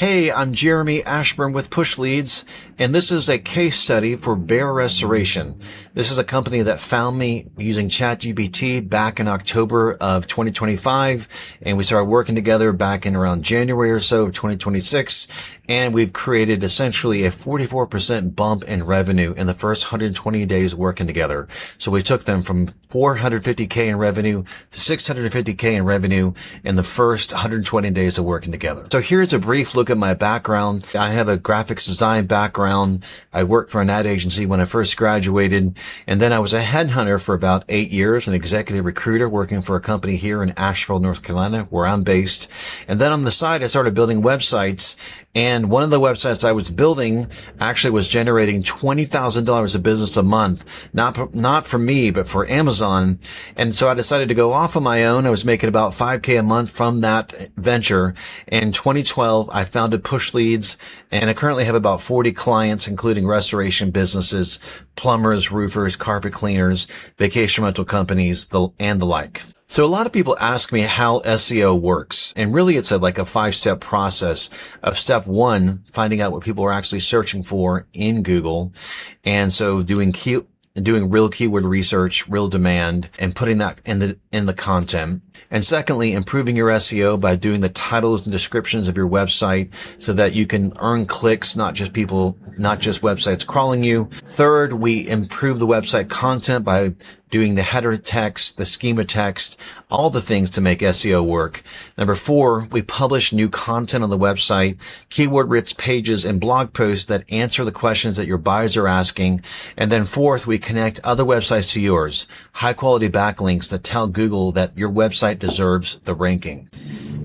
Hey, I'm Jeremy Ashburn with PushLeads, and this is a case study for Bear Restoration. This is a company that found me using ChatGPT back in October of 2025, and we started working together back in around January or so of 2026, and we've created essentially a 44% bump in revenue in the first 120 days working together. So we took them from $450K in revenue to $650K in revenue in the first 120 days of working together. So here's a brief look at my background. I have a graphics design background. I worked for an ad agency when I first graduated, and then I was a headhunter for about 8 years, an executive recruiter working for a company here in Asheville, North Carolina, where I'm based. And then on the side, I started building websites, and one of the websites I was building actually was generating $20,000 of business a month, not for me, but for Amazon. And so I decided to go off on my own. I was making about $5K a month from that venture. In 2012, I founded PushLeads, and I currently have about 40 clients, including restoration businesses, plumbers, roofers, carpet cleaners, vacation rental companies, and the like. So a lot of people ask me how SEO works, and really it's like a 5-step process of step 1, finding out what people are actually searching for in Google. And so doing real keyword research, real demand, and putting that in the content. And secondly, improving your SEO by doing the titles and descriptions of your website so that you can earn clicks, not just websites crawling you. Third, we improve the website content by doing the header text, the schema text, all the things to make SEO work. Number 4, we publish new content on the website, keyword-rich pages and blog posts that answer the questions that your buyers are asking. And then fourth, we connect other websites to yours, high-quality backlinks that tell Google that your website deserves the ranking.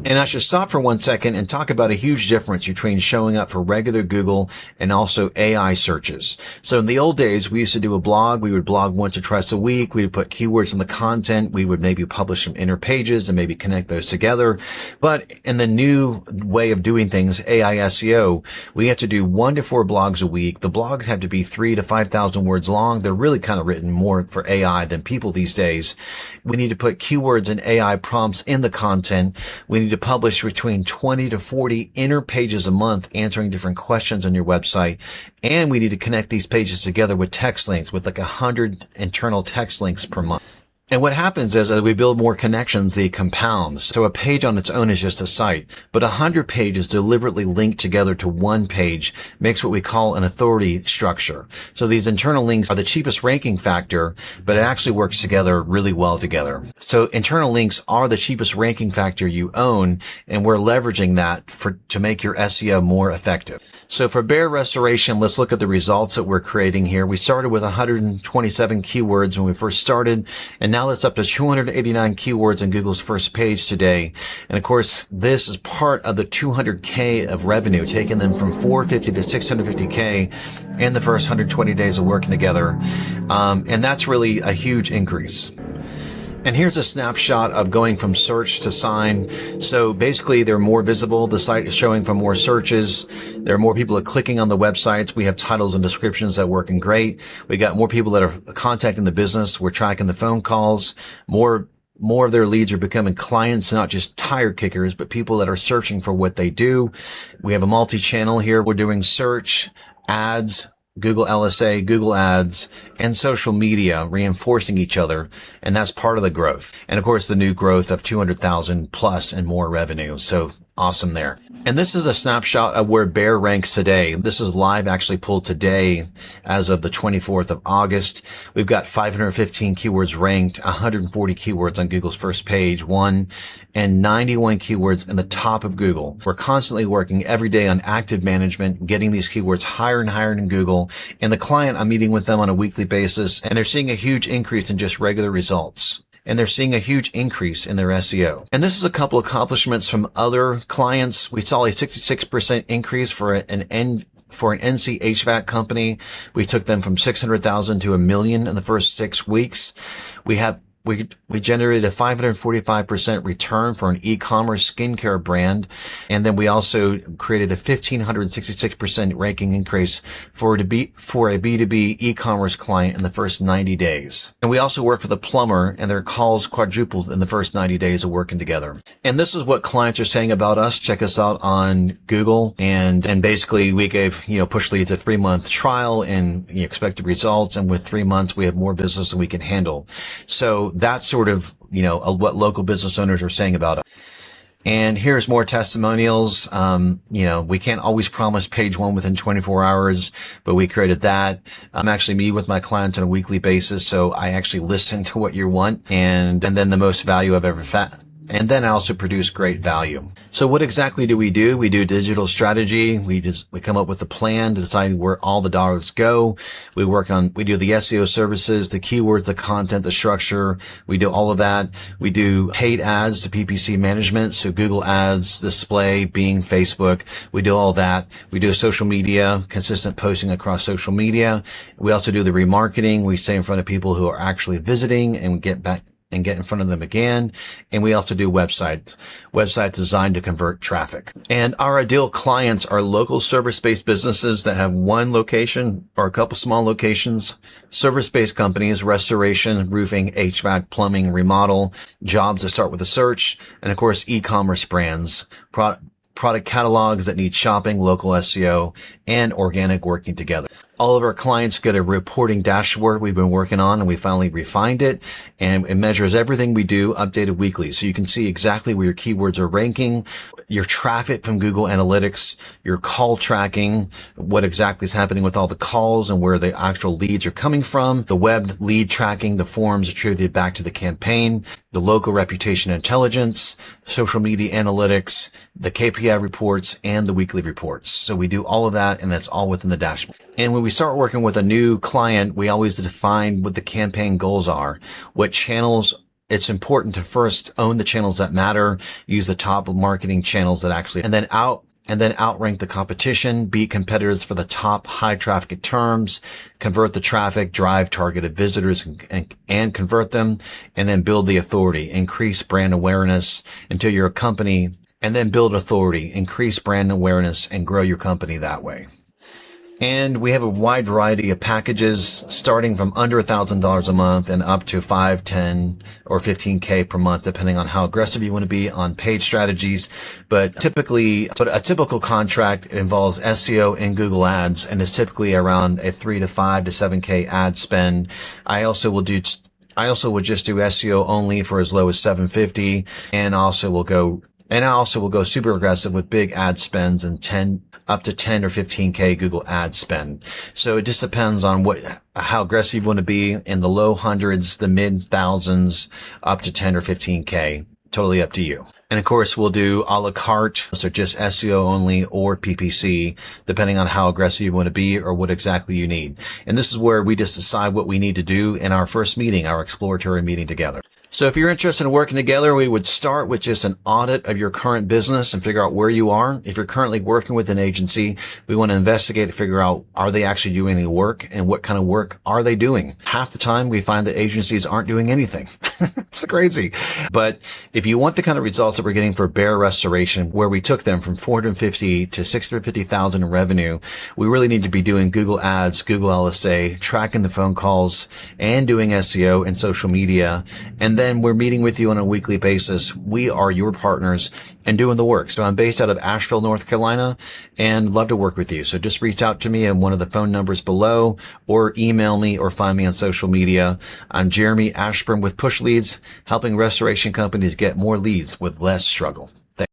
And I should stop for 1 second and talk about a huge difference between showing up for regular Google and also AI searches. So in the old days, we used to do a blog. We would blog once or twice a week. We would put keywords in the content. We would maybe publish some inner pages and maybe connect those together. But in the new way of doing things, AI SEO, we have to do 1 to 4 blogs a week. The blogs have to be 3,000 to 5,000 words long. They're really kind of written more for AI than people these days. We need to put keywords and AI prompts in the content. We need to publish between 20 to 40 inner pages a month answering different questions on your website. And we need to connect these pages together with text links, with like 100 internal text links per month. And what happens is as we build more connections, they compound. So a page on its own is just a site, but 100 pages deliberately linked together to one page makes what we call an authority structure. So these internal links are the cheapest ranking factor, but it actually works together really well together. So internal links are the cheapest ranking factor you own, and we're leveraging that to make your SEO more effective. So for Bear Restoration, let's look at the results that we're creating here. We started with 127 keywords when we first started, and now it's up to 289 keywords on Google's first page today. And of course, this is part of the 200K of revenue, taking them from 450 to 650K in the first 120 days of working together. And that's really a huge increase. And here's a snapshot of going from search to sign. So basically, they're more visible. The site is showing for more searches. There are more people that are clicking on the websites. We have titles and descriptions that are working great. We got more people that are contacting the business. We're tracking the phone calls. More of their leads are becoming clients, not just tire kickers, but people that are searching for what they do. We have a multi-channel here. We're doing search, ads, Google LSA, Google Ads, and social media reinforcing each other. And that's part of the growth. And of course, the new growth of 200,000 plus and more revenue. So awesome there. And this is a snapshot of where Bear ranks today. This is live actually pulled today as of the 24th of August. We've got 515 keywords ranked, 140 keywords on Google's first page, and 91 keywords in the top of Google. We're constantly working every day on active management, getting these keywords higher and higher in Google. And the client, I'm meeting with them on a weekly basis, and they're seeing a huge increase in just regular results. And they're seeing a huge increase in their SEO. And this is a couple accomplishments from other clients. We saw a 66% increase for an NC HVAC company. We took them from 600,000 to $1 million in the first 6 weeks. We have we generated a 545% return for an e-commerce skincare brand. And then we also created a 1,566% ranking increase for a B2B e-commerce client in the first 90 days. And we also worked with a plumber, and their calls quadrupled in the first 90 days of working together. And this is what clients are saying about us. Check us out on Google. And basically we gave, PushLeads a 3-month trial and expected results. And with 3 months, we have more business than we can handle. So that's sort of, what local business owners are saying about us. And here's more testimonials. We can't always promise page 1 within 24 hours, but we created that. I'm actually meet with my clients on a weekly basis. So I actually listen to what you want, and then the most value I've ever found. And then I also produce great value. So what exactly do? We do digital strategy. We come up with a plan to decide where all the dollars go. We do the SEO services, the keywords, the content, the structure. We do all of that. We do paid ads to PPC management. So Google ads, display, Bing, Facebook. We do all that. We do social media, consistent posting across social media. We also do the remarketing. We stay in front of people who are actually visiting and get in front of them again. And we also do websites designed to convert traffic. And our ideal clients are local service-based businesses that have one location or a couple small locations, service-based companies, restoration, roofing, HVAC, plumbing, remodel, jobs that start with a search, and of course, e-commerce brands, product catalogs that need shopping, local SEO, and organic working together. All of our clients get a reporting dashboard we've been working on, and we finally refined it, and it measures everything we do, updated weekly. So you can see exactly where your keywords are ranking, your traffic from Google Analytics, your call tracking, what exactly is happening with all the calls and where the actual leads are coming from, the web lead tracking, the forms attributed back to the campaign, the local reputation intelligence, social media analytics, the KPI reports, and the weekly reports. So we do all of that, and that's all within the dashboard. And when we start working with a new client, we always define what the campaign goals are, what channels. It's important to first own the channels that matter, use the top marketing channels that actually, and then outrank the competition, beat competitors for the top high traffic terms, convert the traffic, drive targeted visitors and convert them, and then build the authority, increase brand awareness until you're a company, and then build authority, increase brand awareness, and grow your company that way. And we have a wide variety of packages starting from under $1,000 a month and up to 5, 10, or 15K per month, depending on how aggressive you want to be on paid strategies. But a typical contract involves SEO and Google ads, and is typically around a 3 to 5 to 7K ad spend. I also would just do SEO only for as low as $750, and I also will go super aggressive with big ad spends and up to 10 or 15K Google ad spend. So it just depends on how aggressive you want to be, in the low hundreds, the mid thousands, up to 10 or 15K. Totally up to you. And of course, we'll do a la carte, so just SEO only or PPC, depending on how aggressive you want to be or what exactly you need. And this is where we just decide what we need to do in our first meeting, our exploratory meeting together. So if you're interested in working together, we would start with just an audit of your current business and figure out where you are. If you're currently working with an agency, we want to investigate to figure out, are they actually doing any work, and what kind of work are they doing? Half the time we find that agencies aren't doing anything. It's crazy. But if you want the kind of results that we're getting for Bear Restoration, where we took them from 450 to 650,000 in revenue, we really need to be doing Google ads, Google LSA, tracking the phone calls, and doing SEO and social media. And then we're meeting with you on a weekly basis. We are your partners and doing the work. So I'm based out of Asheville, North Carolina, and love to work with you. So just reach out to me on one of the phone numbers below, or email me, or find me on social media. I'm Jeremy Ashburn with PushLeads, helping restoration companies get more leads with less struggle. Thanks.